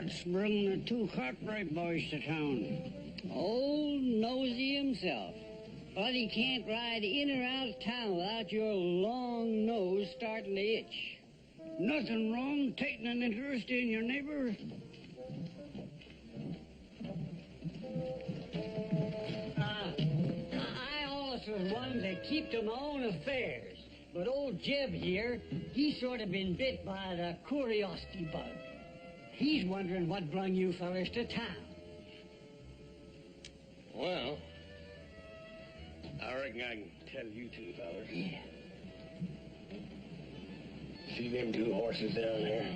What's bringing the two Cartwright boys to town? Old Nosey himself. But he can't ride in or out of town without your long nose starting to itch. Nothing wrong taking an interest in your neighbor. I always was one to keep to my own affairs. But old Jeb here, he's sort of been bit by the curiosity bug. He's wondering what brung you fellas to town. Well, I reckon I can tell you two fellas. Yeah. See them two horses down there?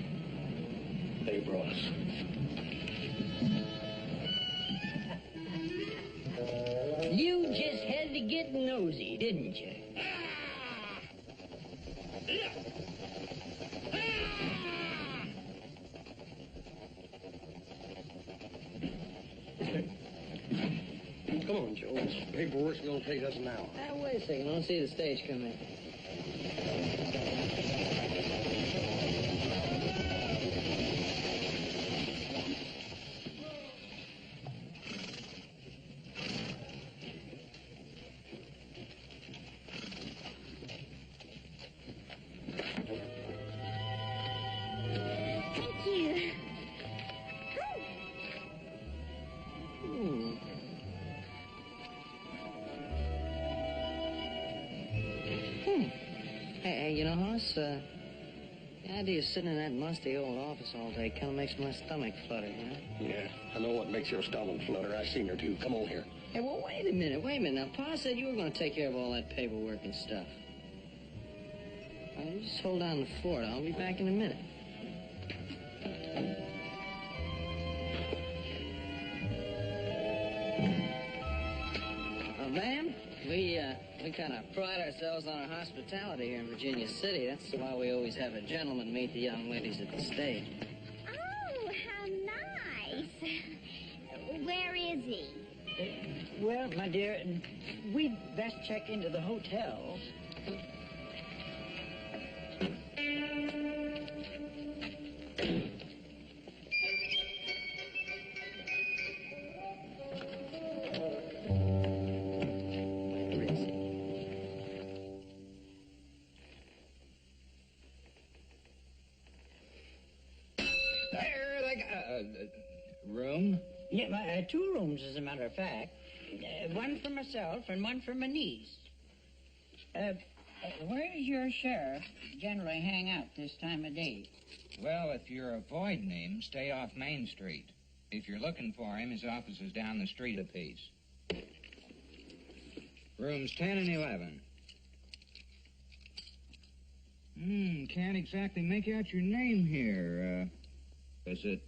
They brought us. You just had to get nosy, didn't you? Come on, Joe. This paperwork's gonna take us an hour. Wait a second. I don't see the stage come in. Thank you. Hey, you know, Hoss, the idea of sitting in that musty old office all day kind of makes my stomach flutter, you know? Yeah, I know what makes your stomach flutter. I seen her, too. Come on here. Hey, well, wait a minute. Now, Pa said you were going to take care of all that paperwork and stuff. You just hold down the fort. I'll be back in a minute. Ma'am, we kind of pride ourselves on our hospitality here in Virginia City. That's why we always have a gentleman meet the young ladies at the stage. Oh, how nice. Where is he? Well, my dear, we'd best check into the hotel. Room? Yeah, two rooms, as a matter of fact. One for myself and one for my niece. Where does your sheriff generally hang out this time of day? Well, if you're avoiding him, stay off Main Street. If you're looking for him, his office is down the street a piece. Rooms 10 and 11. Can't exactly make out your name here. Is it,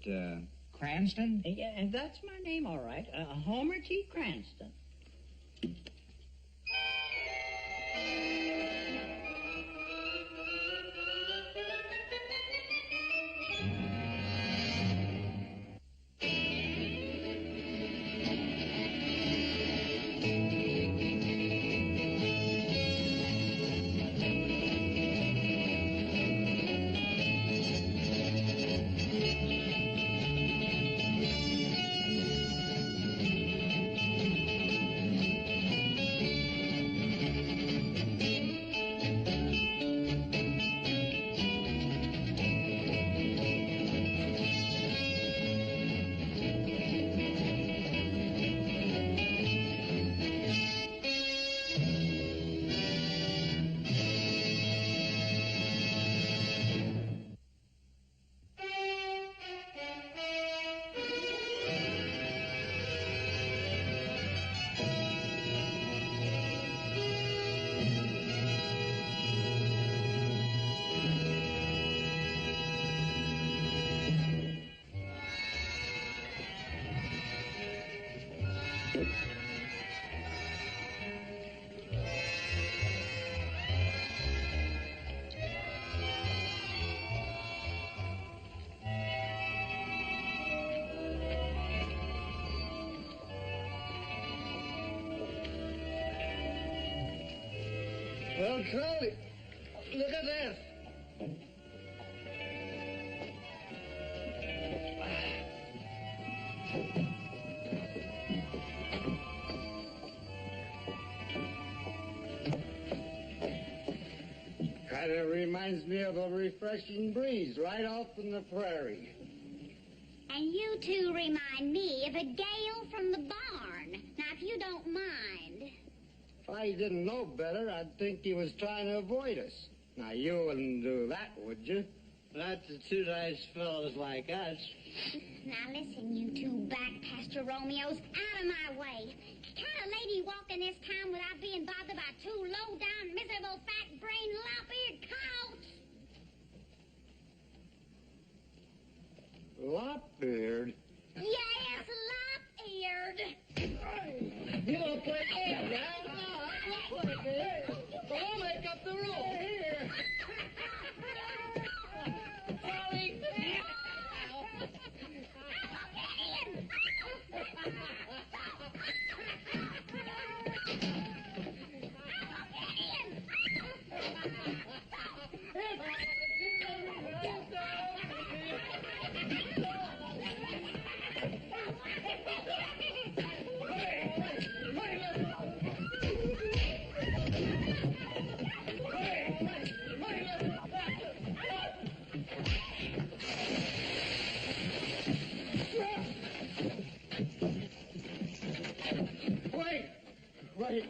Cranston? Yeah, and that's my name, all right. Homer T. Cranston. Well, Charlie, look at this. reminds me of a refreshing breeze right off from the prairie. And you two remind me of a gale from the barn. Now, if you don't mind. If I didn't know better, I'd think he was trying to avoid us. Now, you wouldn't do that, would you? Not to two nice fellows like us. Now, listen, you two back-pasture Romeos, out of my way. Can't a lady walk in this town without being bothered by two low-down, miserable, fat-brained, lop-eared coyotes? Lop-eared? Yes, lop-eared. You don't play fair, man. No, I don't play fair. So I'll make up the rules. Here. Charlie. Wait.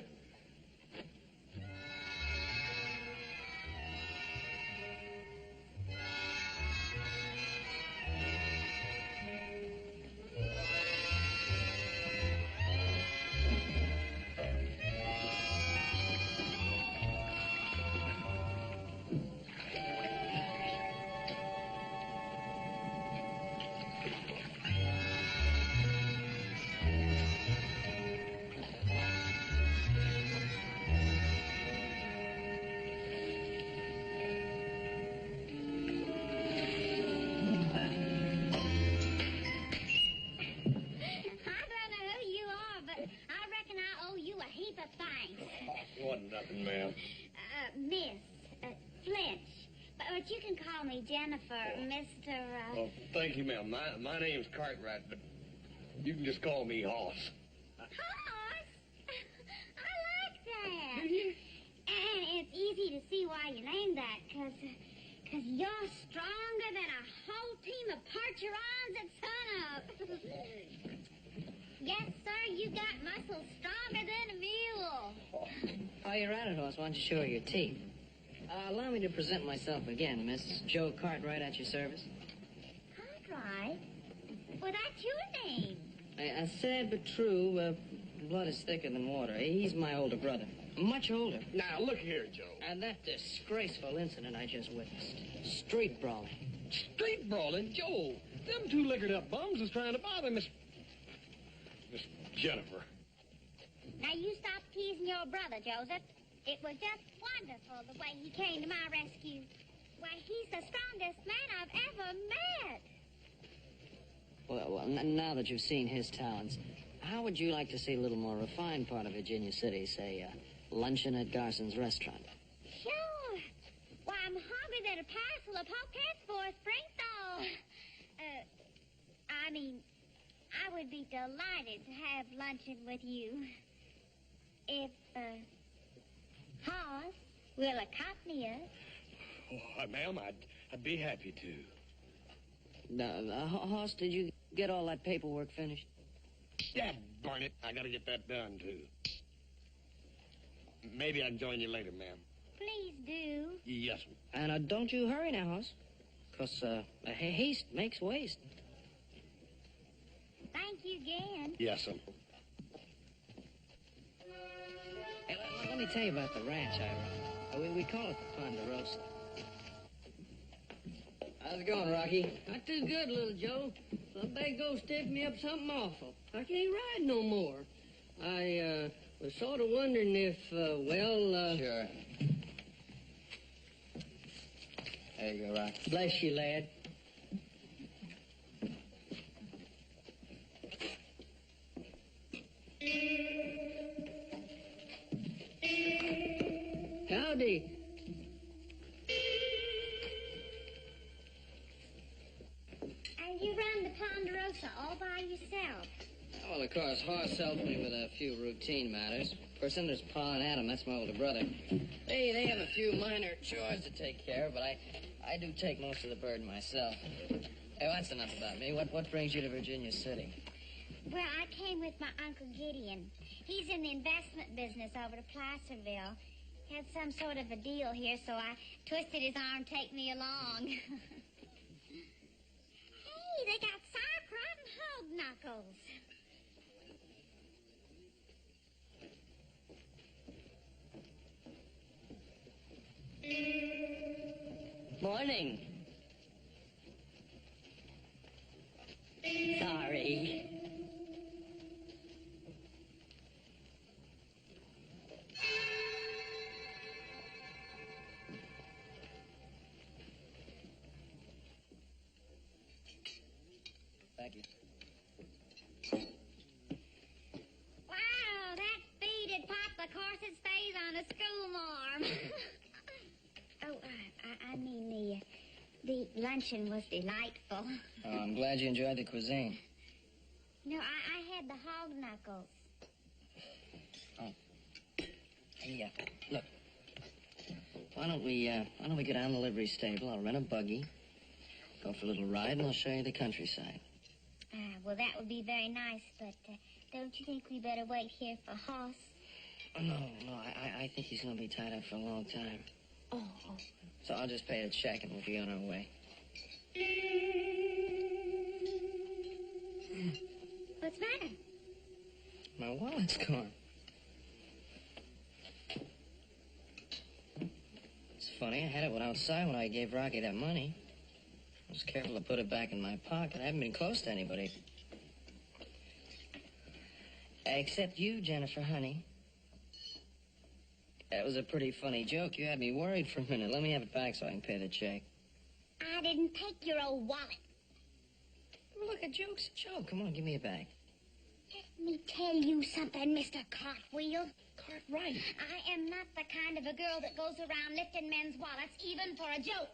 Wasn't nothing, ma'am. Miss Flinch. But you can call me Jennifer, Mr. Oh, thank you, ma'am. My name's Cartwright, but you can just call me Hoss. Hoss? I like that. And it's easy to see why you named that, because you're stronger than a whole team of Parcherons at sunup. Yes, sir, you got muscles stronger than a mule. While you're at it, Hoss, why don't you show her your teeth? Allow me to present myself again, Miss Joe Cartwright at your service. Cartwright? Well, that's your name. Sad but true, blood is thicker than water. He's my older brother. Much older. Now, look here, Joe. And that disgraceful incident I just witnessed. Street brawling. Street brawling? Joe, them two liquored-up bums is trying to bother Miss Jennifer. Now, you stop teasing your brother, Joseph. It was just wonderful the way he came to my rescue. Why, he's the strongest man I've ever met. Well, now that you've seen his talents, how would you like to see a little more refined part of Virginia City, say, luncheon at Garson's restaurant? Sure. Why, I'm hungry than a parcel of pockets for a spring thaw. I would be delighted to have luncheon with you. If, Hoss will accompany us. Oh, ma'am, I'd be happy to. Hoss, did you get all that paperwork finished? Yeah, darn it. I gotta get that done, too. Maybe I can join you later, ma'am. Please do. Yes, ma'am. And don't you hurry now, Hoss. Because haste makes waste. Thank you again. Yes, ma'am. Hey, let me tell you about the ranch I run. We call it the Ponderosa. How's it going, Rocky? Not too good, little Joe. Lumbago stiffed me up something awful. I can't ride no more. I was sort of wondering if, Sure. There you go, Rocky. Bless you, lad. Howdy. And you run the Ponderosa all by yourself? Well, of course, Hoss helped me with a few routine matters. Of course, then there's Pa and Adam. That's my older brother. They have a few minor chores to take care of, but I do take most of the burden myself. Hey, that's enough about me. What brings you to Virginia City? Well, I came with my Uncle Gideon. He's in the investment business over to Placerville. Had some sort of a deal here, so I twisted his arm to take me along. Hey, they got sauerkraut and hog knuckles. Morning. Sorry. Thank you. Wow, that feed'd pop the corset's face on a schoolmarm. I mean, the luncheon was delightful. Oh, I'm glad you enjoyed the cuisine. No, I had the hog knuckles. Oh. Hey, look. Why don't we go down to the livery stable? I'll rent a buggy, go for a little ride, and I'll show you the countryside. Well, that would be very nice, but don't you think we better wait here for Hoss? Oh, no, I think he's going to be tied up for a long time. Oh. So I'll just pay a check and we'll be on our way. What's the matter? My wallet's gone. It's funny, I had it outside when I gave Rocky that money. I was careful to put it back in my pocket. I haven't been close to anybody. Except you, Jennifer, honey. That was a pretty funny joke. You had me worried for a minute. Let me have it back so I can pay the check. I didn't take your old wallet. Look, a joke's a joke. Come on, give me it back. Let me tell you something, Mr. Cartwheel. Cartwright. I am not the kind of a girl that goes around lifting men's wallets, even for a joke.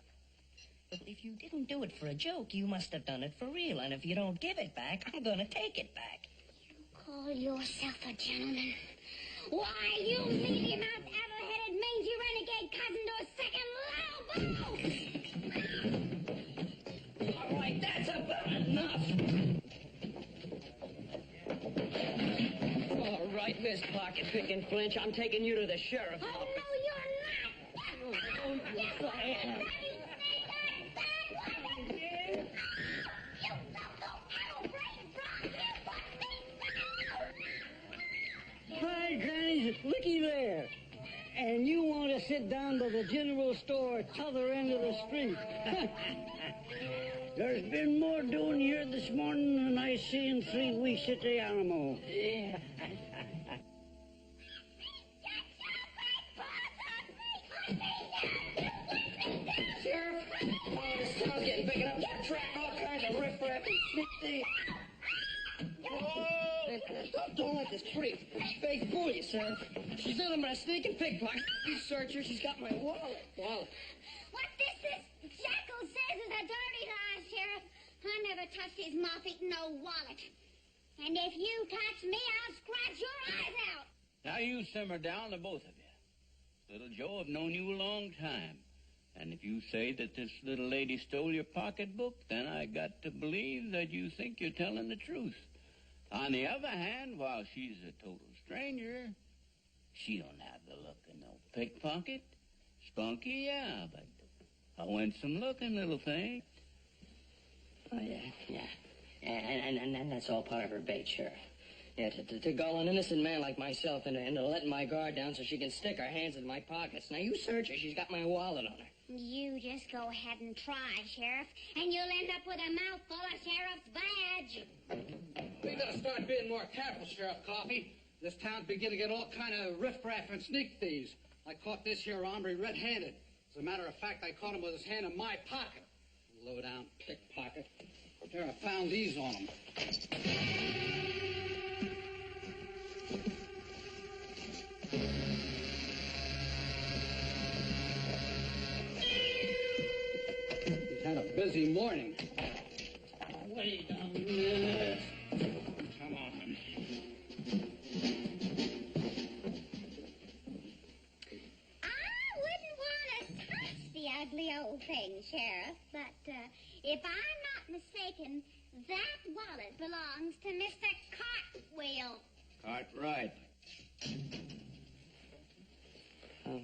But if you didn't do it for a joke, you must have done it for real. And if you don't give it back, I'm going to take it back. You call yourself a gentleman? Why, you mealy-mouthed, apple-headed, mangy renegade cousin to a second low. All right, that's about enough. All right, Miss Pocket-Picking Flinch, I'm taking you to the sheriff's office. Oh, no, you're not. Yes, I am. Hi, Granny. Looky there. And you want to sit down to the general store at the other end of the street. There's been more doing here this morning than I see in 3 weeks at the Alamo. Yeah. Sheriff, this town's getting big enough to attract all kinds of riffraff and sneak thieves. Stop doing like this creep. Fake fool you, sir. She's nothing but a sneaking pickpocket. You search her, she's got my wallet. What this jackal says is a dirty lie, Sheriff. I never touched his mouth-eating no wallet. And if you touch me, I'll scratch your eyes out. Now you simmer down, the both of you. Little Joe, I've known you a long time. And if you say that this little lady stole your pocketbook, then I got to believe that you think you're telling the truth. On the other hand, while she's a total stranger, she don't have the look of no pickpocket. Spunky, yeah, but a winsome-looking little thing. Oh, yeah. And that's all part of her bait, Sheriff. Yeah, to gull an innocent man like myself into letting my guard down so she can stick her hands in my pockets. Now, you search her. She's got my wallet on her. You just go ahead and try, Sheriff, and you'll end up with a mouthful of Sheriff's badge. We gotta start being more careful, Sheriff Coffee. This town's beginning to get all kind of riffraff and sneak thieves. I caught this here hombre red-handed. As a matter of fact, I caught him with his hand in my pocket. Low-down pickpocket. There, I found these on him. He's had a busy morning. Wait a minute. Come on. ugly old thing, Sheriff, but if I'm not mistaken, that wallet belongs to Mr. Cartwheel. Cartwright. Oh.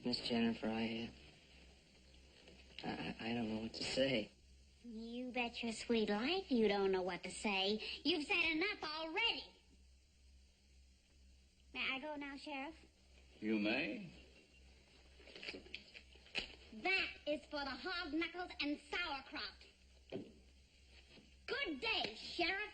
Miss Jennifer, I don't know what to say. You bet your sweet life you don't know what to say. You've said enough already. May I go now, Sheriff? You may. That is for the hog knuckles and sauerkraut. Good day, Sheriff.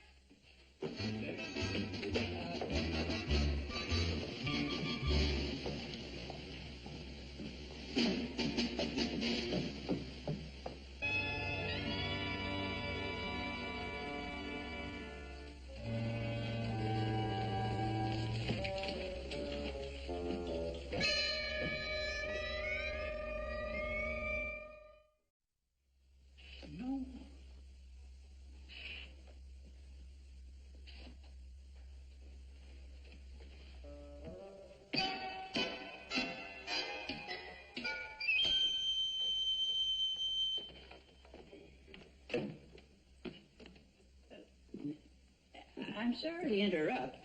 I'm sorry to interrupt,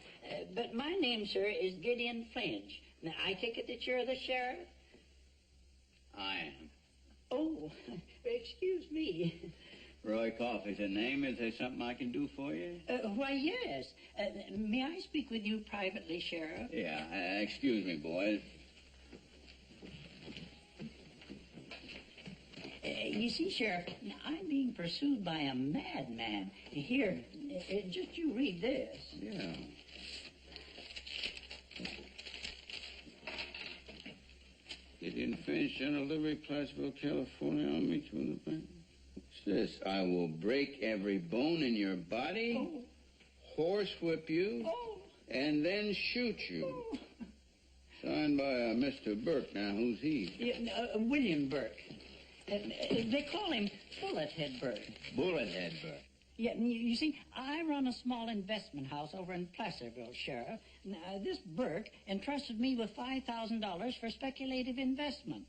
but my name, sir, is Gideon Flinch. Now, I take it that you're the sheriff? I am. Oh, excuse me. Roy Coffey's the name. Is there something I can do for you? Why, yes. May I speak with you privately, Sheriff? Yeah, excuse me, boys. You see, Sheriff, I'm being pursued by a madman. Here, just you read this. Yeah. Gideon Flinch, General Delivery, Placerville, California. I'll meet you in the bank. What's this? I will break every bone in your body, horsewhip you, and then shoot you. Signed by Mr. Burke. Now, who's he? Yeah, William Burke. They call him Bullethead Burke. Bullethead Burke. Yeah, you see, I run a small investment house over in Placerville, Sheriff. Now, this Burke entrusted me with $5,000 for speculative investment.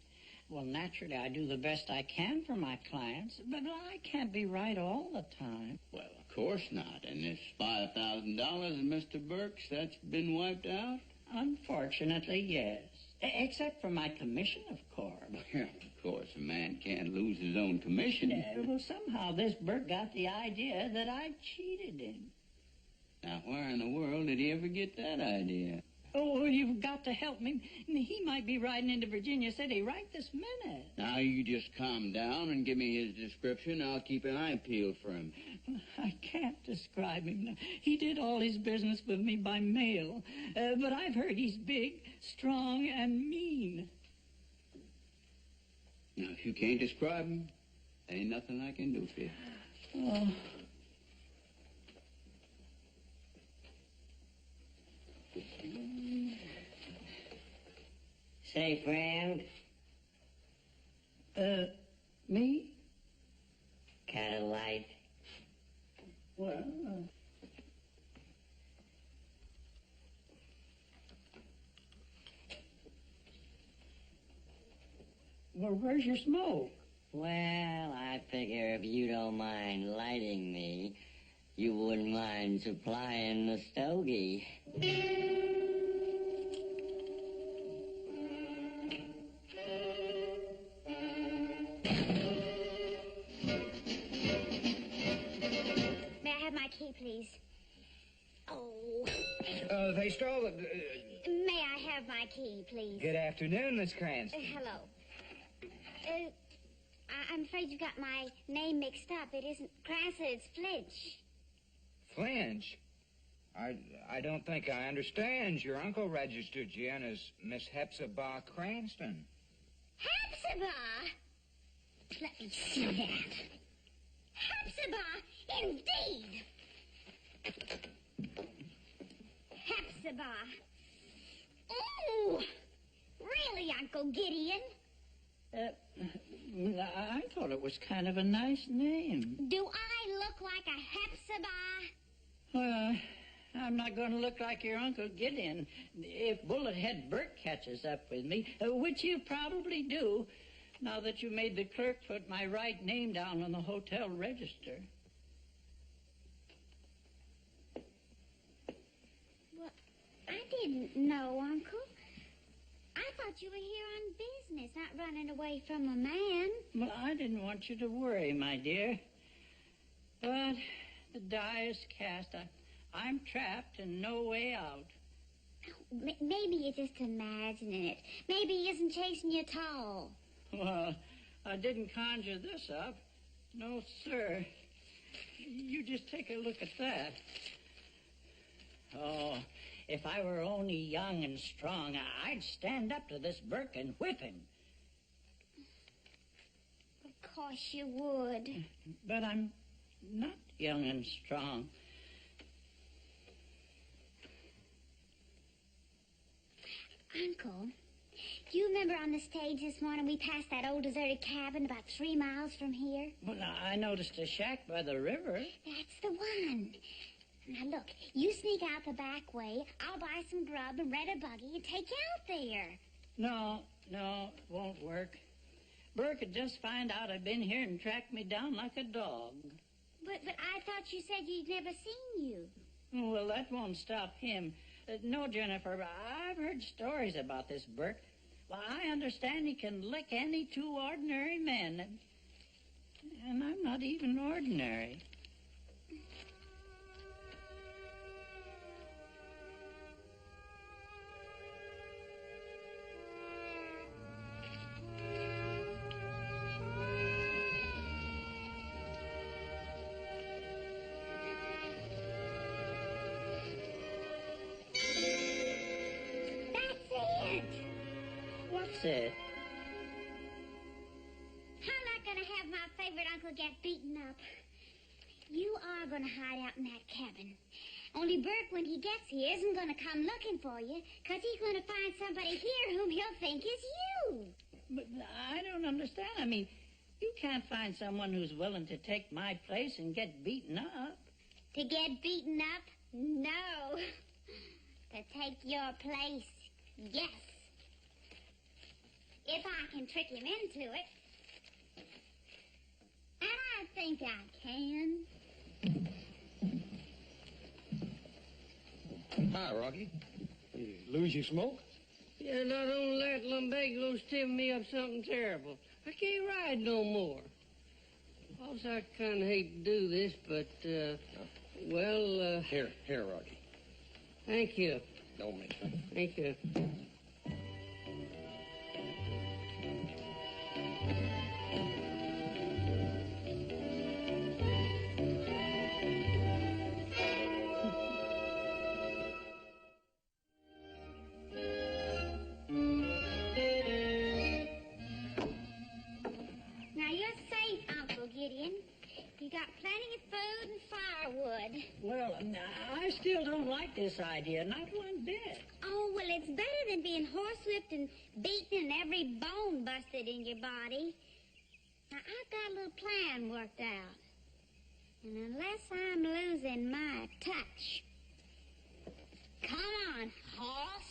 Well, naturally, I do the best I can for my clients, but I can't be right all the time. Well, of course not. And this $5,000 of Mr. Burke's, that's been wiped out? Unfortunately, yes. Except for my commission, of course. Well, of course, a man can't lose his own commission. Well, somehow this Burke got the idea that I cheated him. Now, where in the world did he ever get that idea? Oh, you've got to help me. He might be riding into Virginia City right this minute. Now, you just calm down and give me his description. I'll keep an eye peeled for him. I can't describe him. He did all his business with me by mail. But I've heard he's big, strong, and mean. Now, if you can't describe him, there ain't nothing I can do for you. Oh. Say, friend. Me? Kind of light. Well, where's your smoke? Well, I figure if you don't mind lighting me, you wouldn't mind supplying the stogie. May I have my key, please? Oh. They stole it. May I have my key, please? Good afternoon, Miss Cranston. Hello. I'm afraid you got my name mixed up. It isn't Cranston, it's Flinch. Flinch? I don't think I understand. Your uncle registered you in as Miss Hepzibah Cranston. Hepzibah? Let me see that. Hepzibah, indeed. Hepzibah. Oh, really, Uncle Gideon? I thought it was kind of a nice name. Do I look like a Hepzibah? Well, I'm not going to look like your Uncle Gideon if Bullet-Head Bert catches up with me, which he'll probably do now that you made the clerk put my right name down on the hotel register. Well, I didn't know, Uncle. I thought you were here on business, not running away from a man. Well, I didn't want you to worry, my dear. But the die is cast. I'm trapped and no way out. Maybe you're just imagining it. Maybe he isn't chasing you at all. Well, I didn't conjure this up. No, sir. You just take a look at that. Oh, if I were only young and strong, I'd stand up to this Burke and whip him. Of course you would. But I'm not young and strong. Uncle, do you remember on the stage this morning we passed that old deserted cabin about 3 miles from here? Well, I noticed a shack by the river. That's the one. Now, look, you sneak out the back way. I'll buy some grub and rent a buggy and take you out there. No, it won't work. Burke could just find out I've been here and track me down like a dog. But I thought you said you'd never seen you. Well, that won't stop him. No, Jennifer, I've heard stories about this Burke. Well, I understand he can lick any two ordinary men. And I'm not even ordinary. What's it? I'm not going to have my favorite uncle get beaten up. You are going to hide out in that cabin. Only Burke, when he gets here, isn't going to come looking for you, because he's going to find somebody here whom he'll think is you. But I don't understand. I mean, you can't find someone who's willing to take my place and get beaten up. To get beaten up? No. To take your place? Yes. If I can trick him into it. And I think I can. Hi, Rocky. You lose your smoke? Yeah, not only that, Lumbago's tipping me up something terrible. I can't ride no more. Also, I kind of hate to do this, but, well, Here, Rocky. Thank you. Don't mention it. Thank you. Now, you're safe, Uncle Gideon. You got plenty of food and firewood. Well, I still don't like this idea, not one bit. Oh, well, it's better than being horsewhipped and beaten and every bone busted in your body. Now, I've got a little plan worked out. And unless I'm losing my touch... Come on, horse.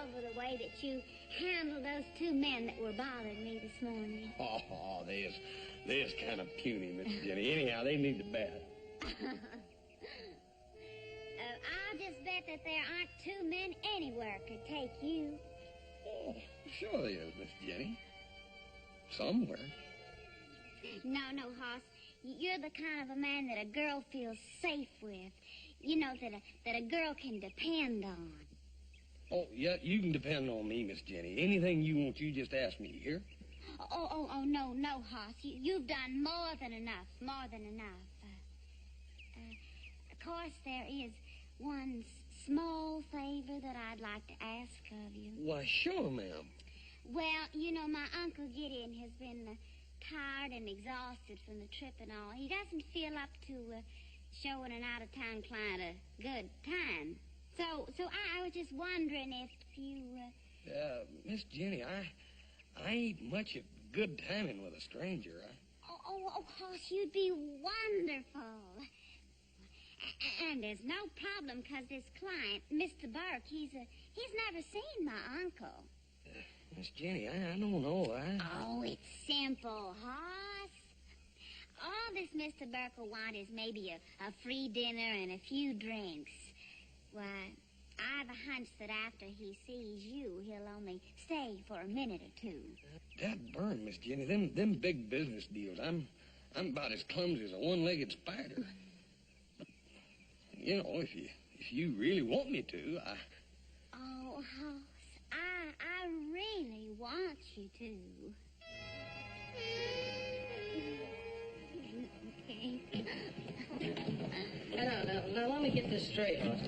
Over the way that you handled those two men that were bothering me this morning. Oh, there's kind of puny, Miss Jenny. Anyhow, they need the bat. I'll just bet that there aren't two men anywhere could take you. Oh, sure there is, Miss Jenny. Somewhere. No, Hoss. You're the kind of a man that a girl feels safe with. You know, that a girl can depend on. Oh, yeah, you can depend on me, Miss Jenny. Anything you want, you just ask me, here? Oh, no, Hoss. You've done more than enough, Of course, there is one small favor that I'd like to ask of you. Why, sure, ma'am. Well, you know, my Uncle Gideon has been tired and exhausted from the trip and all. He doesn't feel up to showing an out-of-town client a good time. So I was just wondering if you, Miss Jenny, I ain't much at good timing with a stranger. Oh, gosh, you'd be wonderful. And there's no problem, 'cause this client, Mr. Burke, he's never seen my uncle. Miss Jenny, I don't know. Oh, it's simple, Hoss. All this Mr. Burke will want is maybe a free dinner and a few drinks. Why, I've a hunch that after he sees you, he'll only stay for a minute or two. That burn, Miss Jenny. Them big business deals. I'm about as clumsy as a one-legged spider. You know, if you really want me to, Oh, Hoss, I really want you to. Now, let me get this straight, Hoss.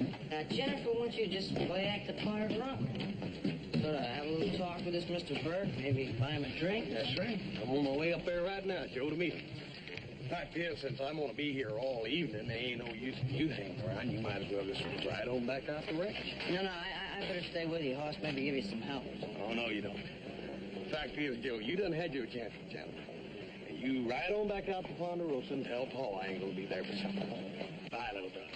Jennifer wants you to just play act the part of her uncle. Sort of have a little talk with this Mr. Burke, maybe buy him a drink. That's right. I'm on my way up there right now, Joe, to meet him. Fact is, since I'm going to be here all evening, there ain't no use in you hanging around. You might as well just ride on back out the ranch. No, I better stay with you, Hoss. Maybe give you some help. Oh, no, you don't. Fact is, Joe, you done had your chance with Jennifer. And you ride on back out to Ponderosa and tell Paul I ain't going to be there for supper. Bye, little brother.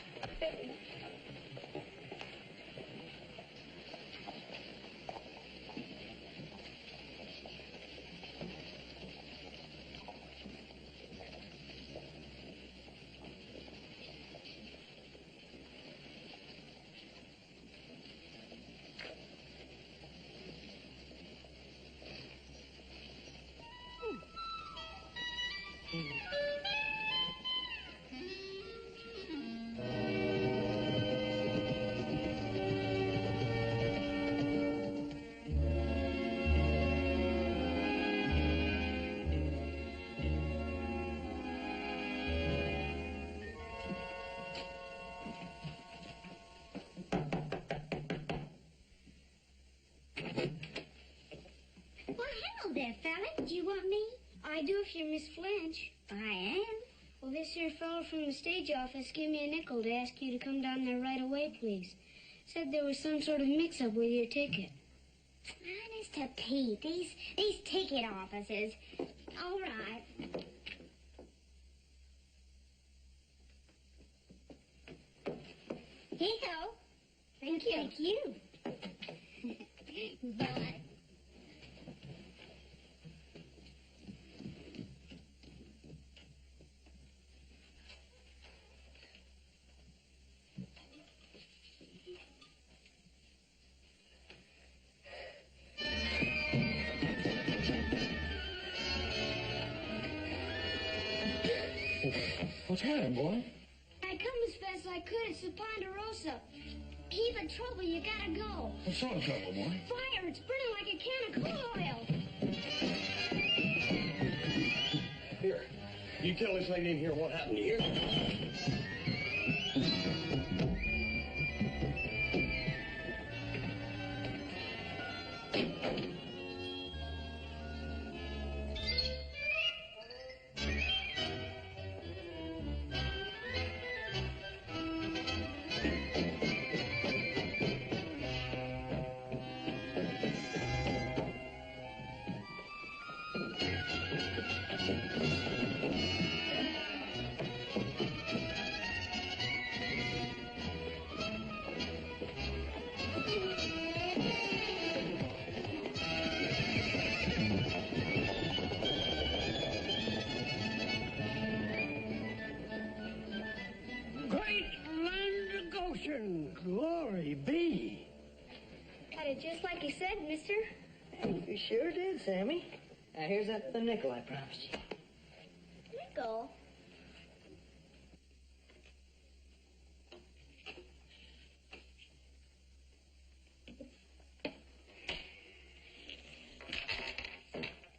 Hello there, fella. Do you want me? I do if you're Miss Flinch. I am. Well, this here fellow from the stage office gave me a nickel to ask you to come down there right away, please. Said there was some sort of mix-up with your ticket. Honest to Pete, these ticket offices. All right. Here you go. Thank you. Thank you. Bye. What's happening, boy? I come as fast as I could. It's the Ponderosa. Heap of trouble. You gotta go. What sort of trouble, boy? Fire. It's burning like a can of coal oil. Here, you tell this lady in here what happened to you. Glory be. Got it just like you said, mister. You sure did, Sammy. Now, here's the nickel I promised you. Nickel?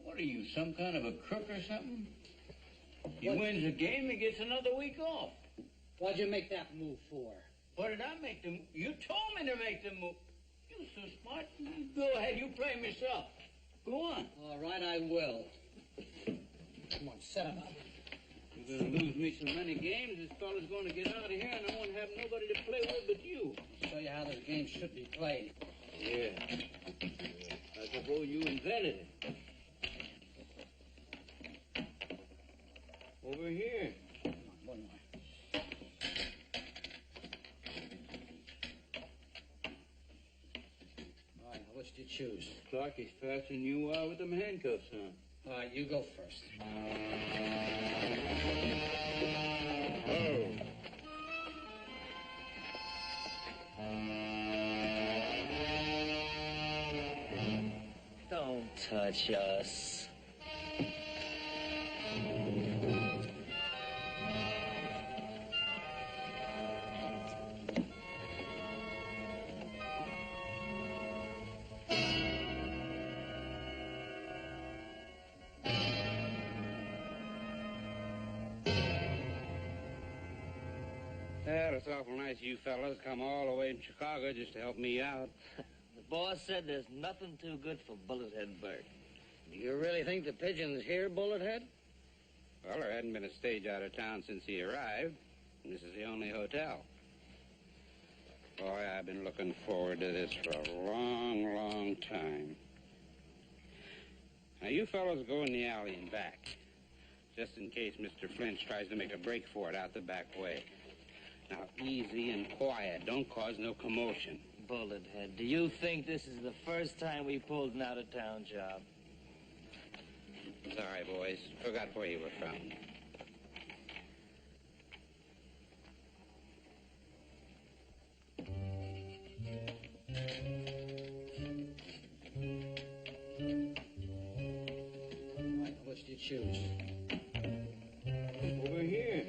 What are you, some kind of a crook or something? He wins a game, he gets another week off. What'd you make that move for? What did I make them? You told me to make the move. You're so smart. Go ahead, you play him yourself. Go on. All right, I will. Come on, set him up. You're going to lose me so many games, this fella's going to get out of here, and I won't have nobody to play with but you. I'll show you how this game should be played. Yeah. I suppose you invented it. Over here. Come on, one more. All right, now which do you choose? Clark is faster than you are with them handcuffs on. All right, you go first. Oh. Don't touch us. Well, it's awful nice you fellas come all the way from Chicago just to help me out. The boss said there's nothing too good for Bullethead Bert. Do you really think the pigeon's here, Bullethead? Well, there hadn't been a stage out of town since he arrived. And this is the only hotel. Boy, I've been looking forward to this for a long, long time. Now, you fellows go in the alley and back, just in case Mr. Flinch tries to make a break for it out the back way. Now, easy and quiet. Don't cause no commotion. Bullethead, do you think this is the first time we pulled an out-of-town job? Sorry, boys. Forgot where you were from. All right, now which do you choose? Over here.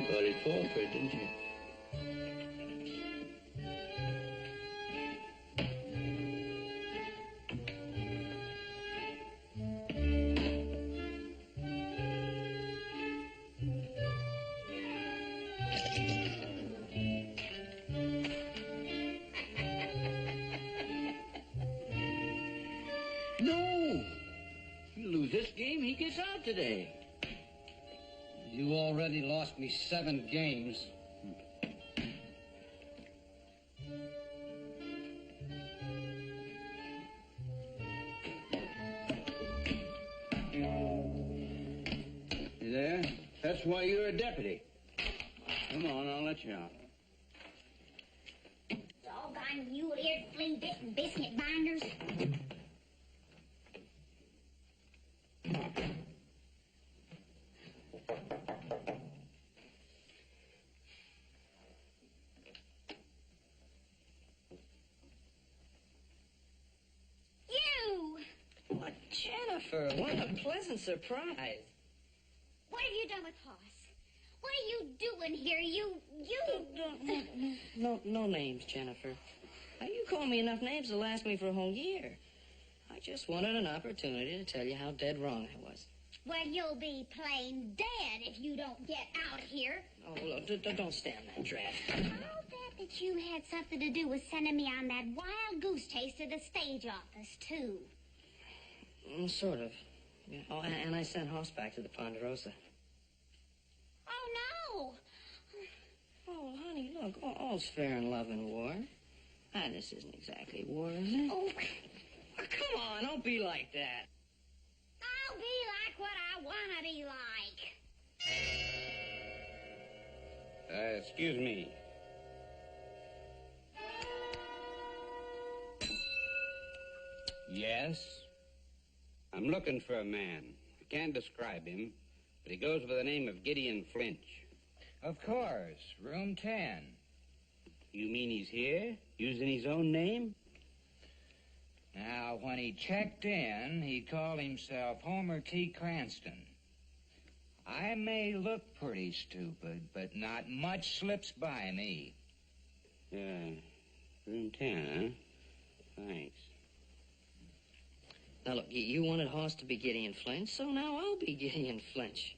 Got it forfeit, didn't you? No! You lose this game, he gets out today. You already lost me 7 games. You there? That's why you're a deputy. Come on, I'll let you out. Doggone mule-eared flea-bitten biscuit binders. What, Jennifer, what a pleasant surprise. What have you done with Hoss? What are you doing here? No names, Jennifer. Now, you call me enough names to last me for a whole year. I just wanted an opportunity to tell you how dead wrong I was. Well, you'll be plain dead if you don't get out of here. Oh, look, don't stand that draft. I'll bet that you had something to do with sending me on that wild goose chase to the stage office, too. Sort of. Yeah. Oh, and I sent Hoss back to the Ponderosa. Oh, no. Oh, honey, look, all's fair in love and war. Ah, this isn't exactly war, is it? Oh, come on, don't be like that. I'll be like what I want to be like. Excuse me. Yes? I'm looking for a man. I can't describe him, but he goes by the name of Gideon Flinch. Of course, room 10. You mean he's here, using his own name? Now, when he checked in, he called himself Homer T. Cranston. I may look pretty stupid, but not much slips by me. Yeah, room 10, huh? Thanks. Now, look, you wanted Hoss to be Gideon Flinch, so now I'll be Gideon Flinch.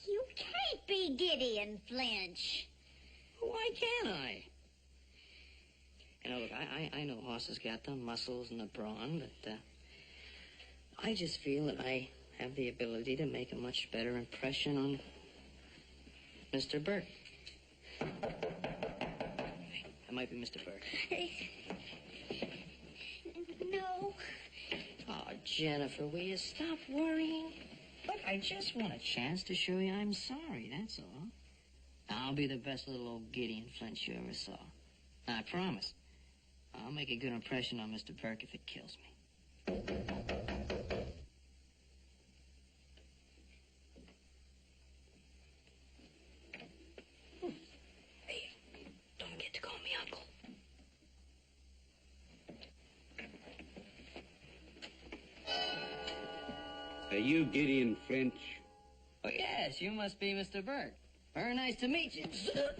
You can't be Gideon Flinch. Why can't I? You know, look, I know Hoss has got the muscles and the brawn, but I just feel that I have the ability to make a much better impression on Mr. Burke. That might be Mr. Burke. No. Oh, Jennifer, will you stop worrying? Look, I just want a chance to show you I'm sorry, that's all. I'll be the best little old Gideon Flinch you ever saw. I promise. I'll make a good impression on Mr. Burke if it kills me. Hey, don't forget to call me Uncle. Are you Gideon Flinch? Oh, yes, you must be Mr. Burke. Very nice to meet you. So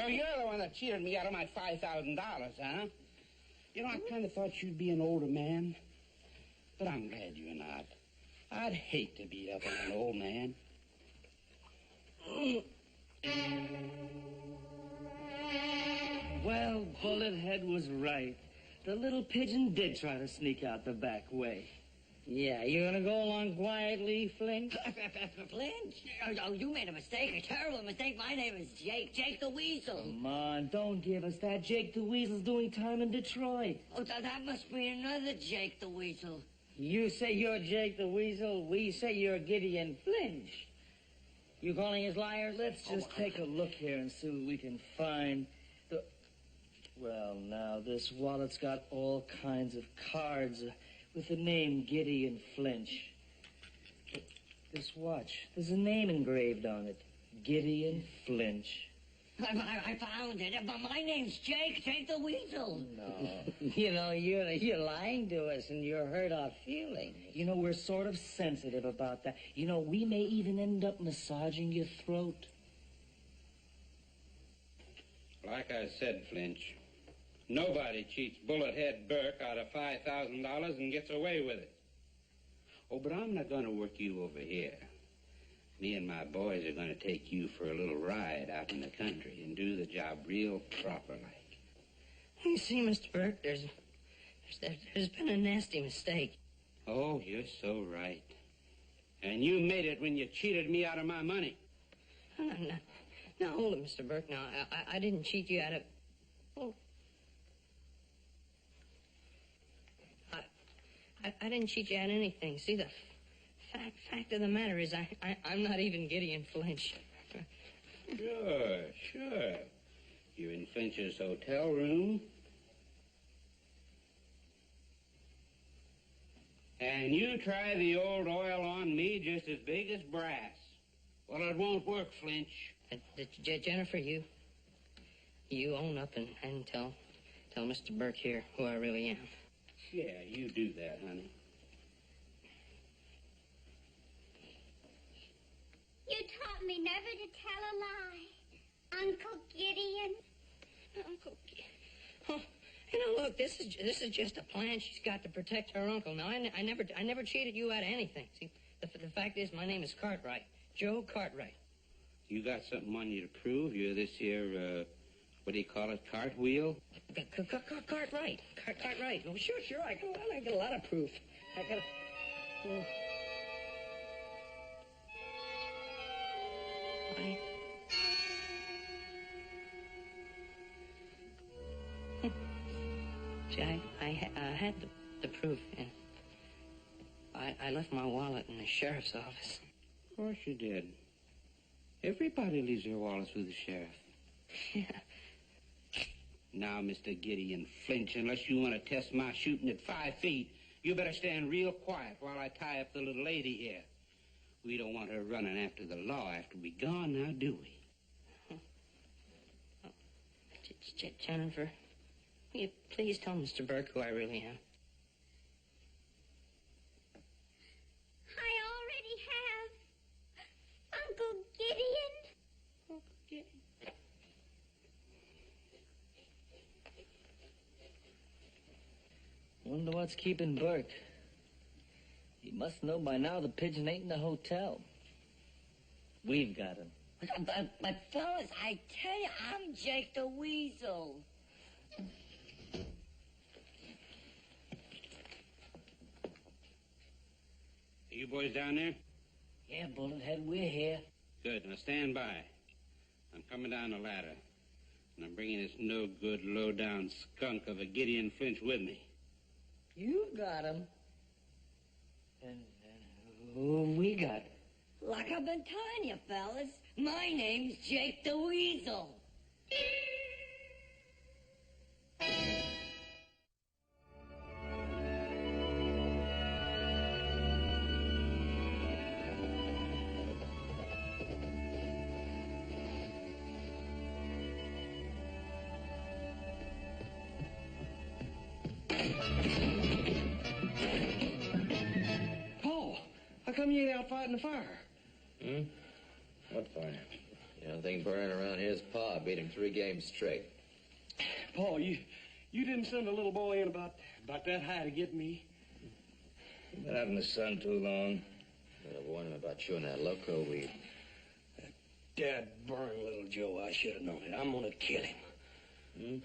you're the one that cheated me out of my $5,000, huh? You know, I kind of thought you'd be an older man. But I'm glad you're not. I'd hate to beat up on an old man. Well, Bullethead was right. The little pigeon did try to sneak out the back way. Yeah, you gonna go along quietly, Flinch? Flinch? Oh, you made a mistake, a terrible mistake. My name is Jake the Weasel. Come on, don't give us that. Jake the Weasel's doing time in Detroit. Oh, that must be another Jake the Weasel. You say you're Jake the Weasel, we say you're Gideon Flinch. You calling us liars? Let's just take a look here and see what we can find. Well, now, this wallet's got all kinds of cards with the name Gideon Flinch. This watch, there's a name engraved on it. Gideon Flinch. I found it, but my name's Jake the Weasel. No. You know, you're lying to us and you hurt our feelings. You know, we're sort of sensitive about that. You know, we may even end up massaging your throat. Like I said, Flinch, nobody cheats Bullethead Burke out of $5,000 and gets away with it. Oh, but I'm not going to work you over here. Me and my boys are going to take you for a little ride out in the country and do the job real proper-like. You see, Mr. Burke, there's been a nasty mistake. Oh, you're so right. And you made it when you cheated me out of my money. No, hold it, Mr. Burke. No, I didn't cheat you out of... Oh. I didn't cheat you out of anything. See, the fact of the matter is I'm not even Gideon Flinch. Sure. You're in Flinch's hotel room. And you try the old oil on me just as big as brass. Well, it won't work, Flinch. Jennifer, you own up and tell Mr. Burke here who I really am. Yeah, you do that, honey. You taught me never to tell a lie, Uncle Gideon. Uncle Gideon. Oh, you know, look, this is just a plan she's got to protect her uncle. Now, I never cheated you out of anything. See, the fact is, my name is Cartwright, Joe Cartwright. You got something on you to prove? You're this here, what do you call it, cartwheel? Cartwright. Cartwright. Oh, sure, I got a lot of proof. I got a... See, I had the proof, and I left my wallet in the sheriff's office. Of course you did. Everybody leaves their wallets with the sheriff. Yeah. Now, Mr. Gideon Flinch, unless you want to test my shooting at 5 feet, you better stand real quiet while I tie up the little lady here. We don't want her running after the law after we're gone, now, do we? Jennifer, will you please tell Mr. Burke who I really am? I already have, Uncle Gideon. Uncle Gideon. Wonder what's keeping Burke. He must know by now the pigeon ain't in the hotel. We've got him. But fellas, I tell you, I'm Jake the Weasel. Are you boys down there? Yeah, Bullethead, we're here. Good. Now stand by. I'm coming down the ladder. And I'm bringing this no-good, low-down skunk of a Gideon Flinch with me. You got him. And who we got? Like I've been telling you, fellas, my name's Jake the Weasel. Paul, how come you ain't out fighting the fire? What fire? The only thing burning around here's Pa. Beat him 3 games straight. Paul, you didn't send a little boy in about that high to get me. Been out in the sun too long. I've warned him about chewing that loco weed. Dad burned little Joe. I should have known it. I'm gonna kill him.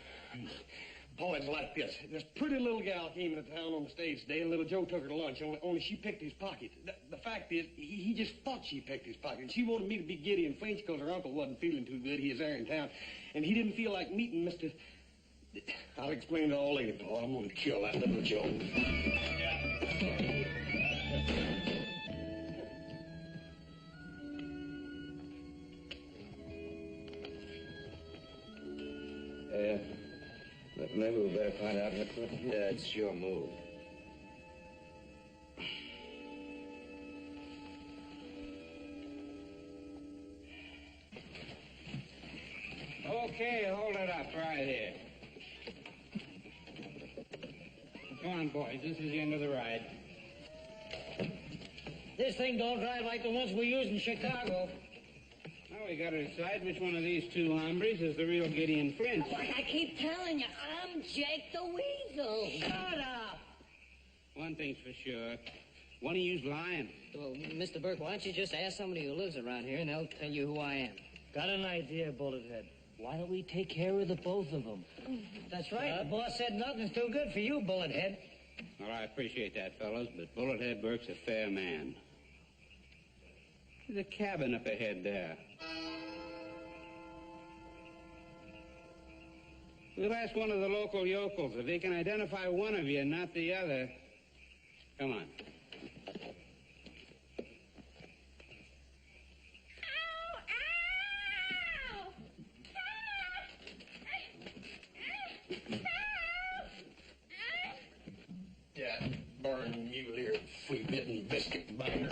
Paul, it's like this. This pretty little gal came into town on the stage today, and little Joe took her to lunch, only she picked his pocket. The fact is, he just thought she picked his pocket. And she wanted me to be Gideon Flinch because her uncle wasn't feeling too good. He was there in town. And he didn't feel like meeting Mr. I'll explain it all later, Paul. I'm going to kill that little Joe. Maybe we better find out what... Yeah, it's your move. Okay, hold it up right here. Come on, boys. This is the end of the ride. This thing don't drive like the ones we used in Chicago. Now we got to decide which one of these 2 hombres is the real Gideon Flinch. Like I keep telling you, I'm Jake the Weasel. Shut up! One thing's for sure. One of you's lying. Well, Mr. Burke, why don't you just ask somebody who lives around here and they'll tell you who I am. Got an idea, Bullethead. Why don't we take care of the both of them? That's right. The boss said nothing's too good for you, Bullethead. Well, I appreciate that, fellas, but Bullethead Burke's a fair man. There's a cabin up ahead there. We'll ask one of the local yokels if he can identify one of you and not the other. Come on. Yeah, burn mule here, flea-bitten biscuit binder.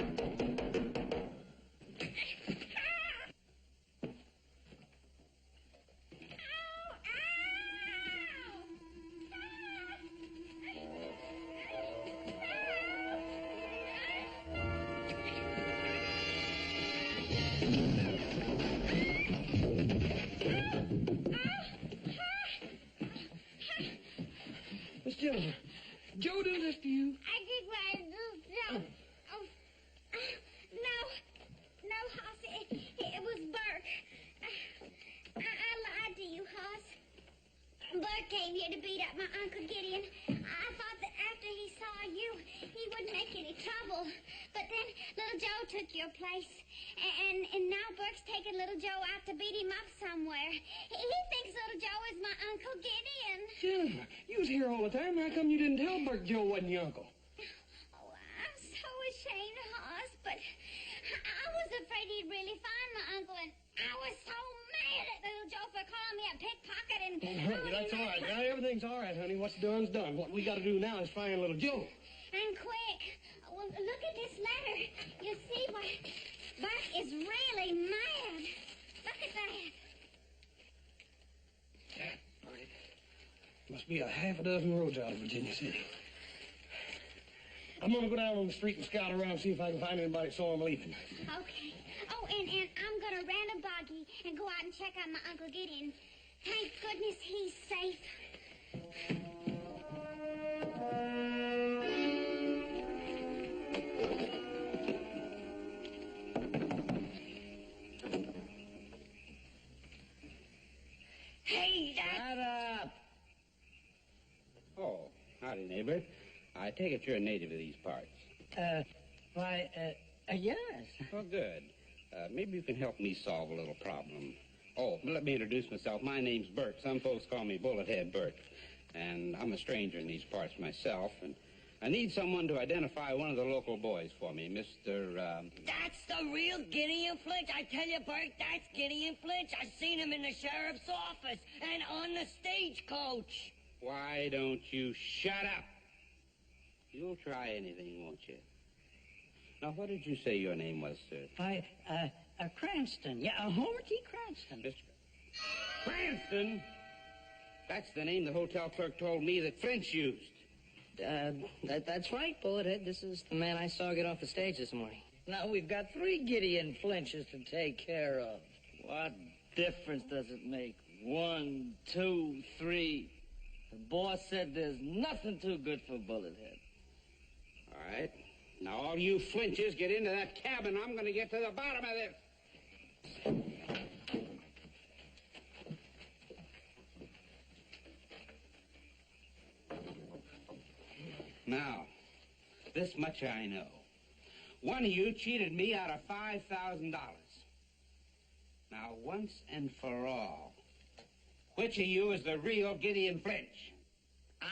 Miss Jennifer, Joe do this to you? I did what I do. No, Hoss. It was Burke. I lied to you, Hoss. Burke came here to beat up my Uncle Gideon. I thought that after he saw you, he wouldn't make any trouble. But then little Joe took your place. And now Burke's taking little Joe out to beat him up somewhere. He thinks little Joe is my Uncle Gideon. Jennifer, you was here all the time. How come you didn't tell Burke Joe wasn't your uncle? Oh, I'm so ashamed, Hoss, but I was afraid he'd really find my uncle, and I was so mad at little Joe for calling me a pickpocket and... Honey, that's all right. Now, everything's all right, honey. What's done's done. What we got to do now is find little Joe. And quick. Well, look at this letter. You see why Burke is really mad. Look at that. Must be a half a dozen roads out of Virginia City. I'm going to go down on the street and scout around and see if I can find anybody that saw him leaving. Okay. Oh, and I'm going to rent a buggy and go out and check on my Uncle Gideon. Thank goodness he's safe. take it you're a native of these parts. Yes. Well, good. Maybe you can help me solve a little problem. Oh, let me introduce myself. My name's Bert. Some folks call me Bullethead Bert. And I'm a stranger in these parts myself, and I need someone to identify one of the local boys for me, Mr. That's the real Gideon Flinch. I tell you, Bert, that's Gideon Flinch. I seen him in the sheriff's office and on the stagecoach. Why don't you shut up? You'll try anything, won't you? Now, what did you say your name was, sir? Cranston. Yeah, Homer T. Cranston. Mr. Cranston? That's the name the hotel clerk told me that Flinch used. That's right, Bullethead. This is the man I saw get off the stage this morning. Now we've got 3 Gideon Flinches to take care of. What difference does it make? 1, 2, 3. The boss said there's nothing too good for Bullethead. All right. Now, all you Flinches get into that cabin. I'm going to get to the bottom of this. Now, this much I know. One of you cheated me out of $5,000. Now, once and for all, which of you is the real Gideon Flinch?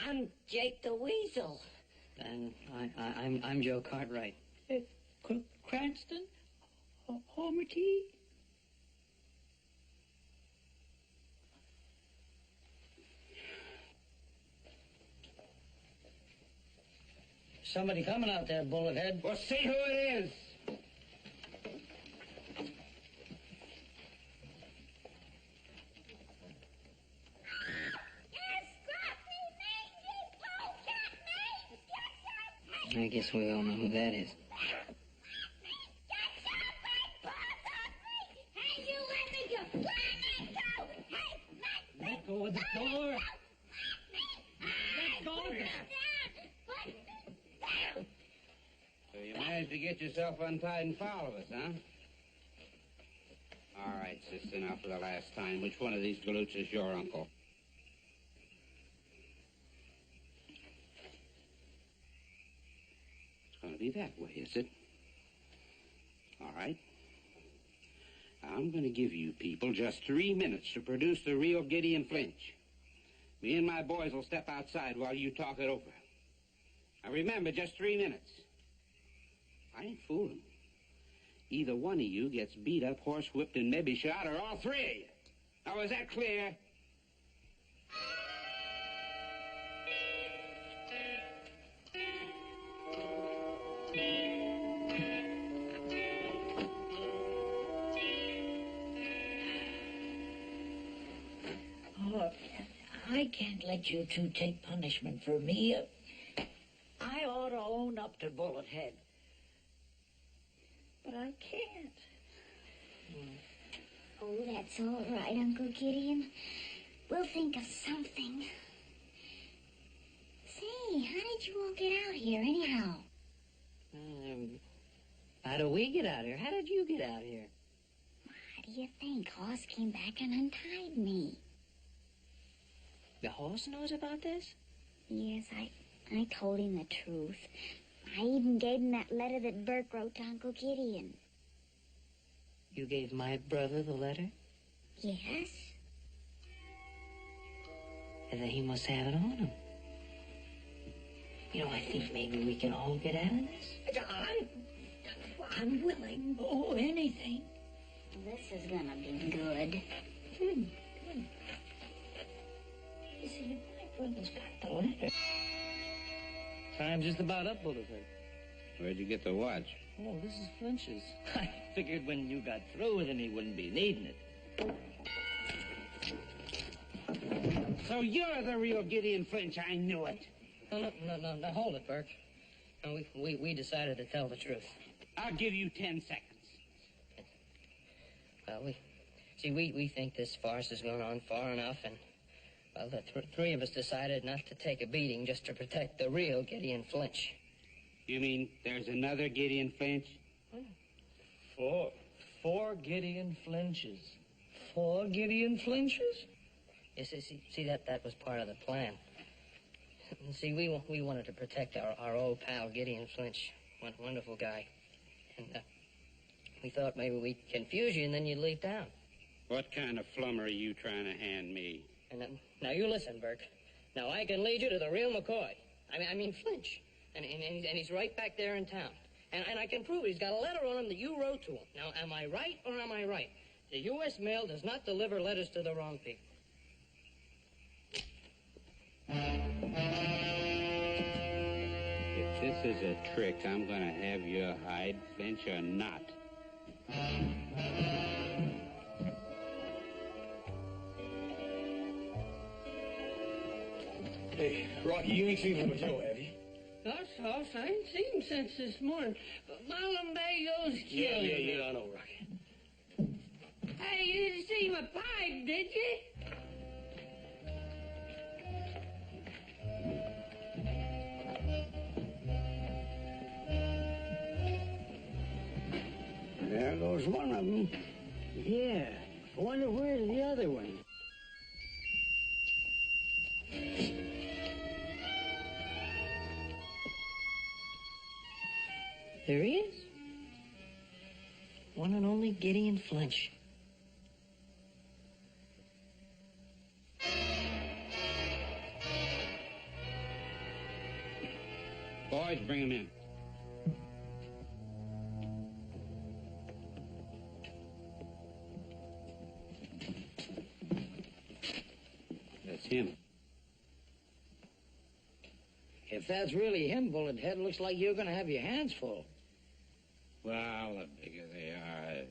I'm Jake the Weasel. And I'm Joe Cartwright. Cranston? Homer T.? Somebody coming out there, Bullethead. Well, see who it is. I guess we all know who that is. Let go of the door. Let go of it. So you managed to get yourself untied and follow us, huh? All right, sister, now for the last time. Which one of these galoots is your uncle? It's going to be that way, is it? All right. I'm going to give you people just 3 minutes to produce the real Gideon Flinch. Me and my boys will step outside while you talk it over. Now remember, just 3 minutes. I ain't fooling. Either one of you gets beat up, horsewhipped, and maybe shot, or all 3 of you. Now, is that clear? Oh, I can't let you two take punishment for me. I ought to own up to Bullethead. But I can't. Oh, that's all right, Uncle Gideon. We'll think of something. Say, how did you all get out here, anyhow? How do we get out here? How did you get out here? How do you think? Hoss came back and untied me. The horse knows about this? Yes, I told him the truth. I even gave him that letter that Burke wrote to Uncle Gideon. You gave my brother the letter? Yes. And then he must have it on him. You know, I think maybe we can all get out of this. I'm willing. Oh, anything. This is gonna be good. Good. You see, my brother's got the letter. Time's just about up, Bullethead. Where'd you get the watch? Oh, this is Flinch's. I figured when you got through with him, he wouldn't be needing it. So you're the real Gideon Flinch. I knew it. No, hold it, Burke. No, we decided to tell the truth. I'll give you 10 seconds. Well, we think this farce has gone on far enough, and, well, the 3 of us decided not to take a beating just to protect the real Gideon Flinch. You mean there's another Gideon Flinch? 4 Gideon Flinches. 4 Gideon Flinches? Yes, see, that was part of the plan. See, we wanted to protect our old pal, Gideon Flinch. Wonderful guy. And we thought maybe we'd confuse you and then you'd leave town. What kind of flummer are you trying to hand me? And now you listen, Burke. Now I can lead you to the real McCoy. I mean Flinch. And he's right back there in town. And I can prove it. He's got a letter on him that you wrote to him. Now, am I right or am I right? The U.S. mail does not deliver letters to the wrong people. If this is a trick, I'm going to have you hide, Flinch, or not. Hey, Rocky, you ain't seen Little Joe, have you? That's all. I ain't seen him since this morning. But my lumbago's killing me. Yeah, I know, Rocky. Hey, you didn't see my pipe, did you? There goes one of them. Yeah. I wonder where's the other one. There he is. One and only Gideon Flinch. Boys, bring him in. That's him. If that's really him, Bullethead, looks like you're going to have your hands full. Well, the bigger they are.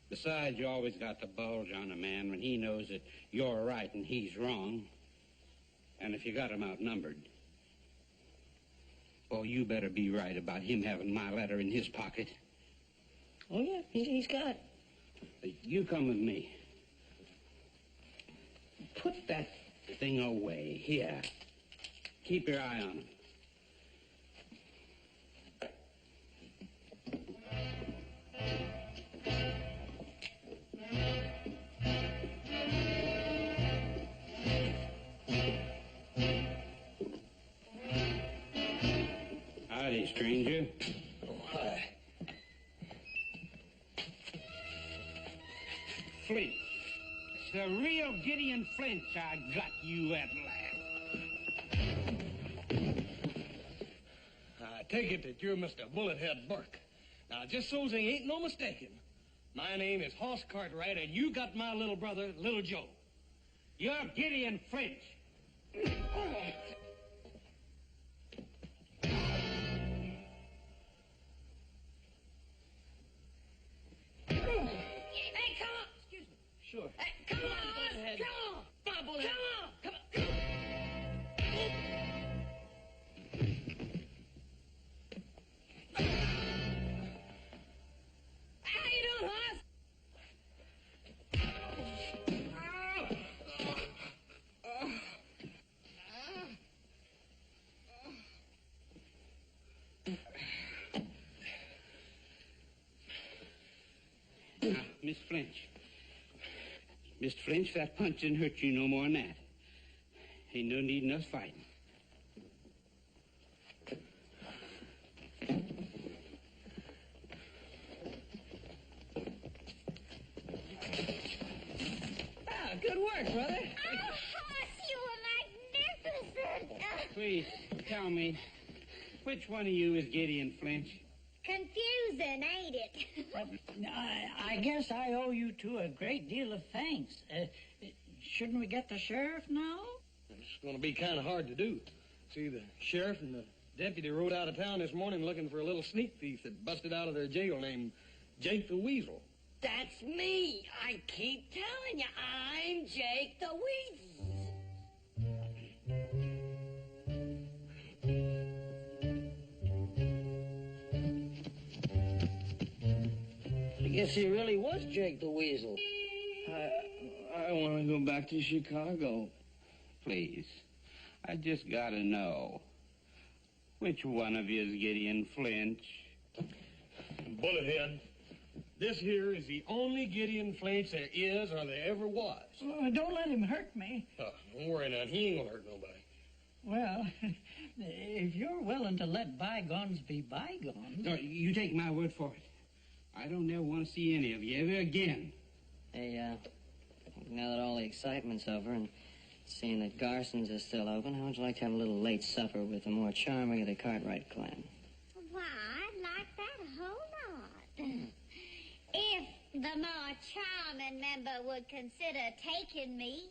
Besides, you always got the bulge on a man when he knows that you're right and he's wrong. And if you got him outnumbered, well, you better be right about him having my letter in his pocket. Oh, yeah, he's got it. You come with me. Put that thing away. Here. Keep your eye on him. Howdy, stranger. Oh, hi. Flinch. It's the real Gideon Flinch. I got you at last. I take it that you're Mr. Bullethead Burke. Now, just so's there ain't no mistaking, my name is Hoss Cartwright, and you got my little brother, Little Joe. You're Gideon Flinch. Hey, come on! Excuse me. Sure. Hey, come on, Bullethead. Come on! Come on, Bullethead. Come on! Come on! How you doing, Hoss? Now, Miss Flinch. Mr. Flinch, that punch didn't hurt you no more than that. Ain't no need in us fighting. Good work, brother. Oh, Hoss, you were magnificent. Please, tell me, which one of you is Gideon Flinch? Confusing, ain't it? I guess I owe you two a great deal of thanks. Shouldn't we get the sheriff now? It's going to be kind of hard to do. See, the sheriff and the deputy rode out of town this morning looking for a little sneak thief that busted out of their jail named Jake the Weasel. That's me. I keep telling you, I'm Jake the Weasel. I guess he really was Jake the Weasel. I want to go back to Chicago. Please, I just gotta know. Which one of you is Gideon Flinch? Bullethead, this here is the only Gideon Flinch there is or there ever was. Oh, don't let him hurt me. Oh, don't worry now, he ain't gonna hurt nobody. Well, if you're willing to let bygones be bygones... No, you take my word for it. I don't ever want to see any of you ever again. Hey, now that all the excitement's over and seeing that Garson's is still open, how would you like to have a little late supper with the more charming of the Cartwright clan? Why, I'd like that a whole lot. If the more charming member would consider taking me.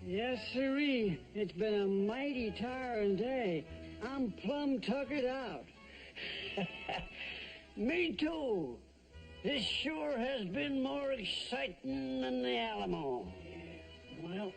Yes, sirree. It's been a mighty tiring day. I'm plumb tuckered out. Me too. This sure has been more exciting than the Alamo. Well...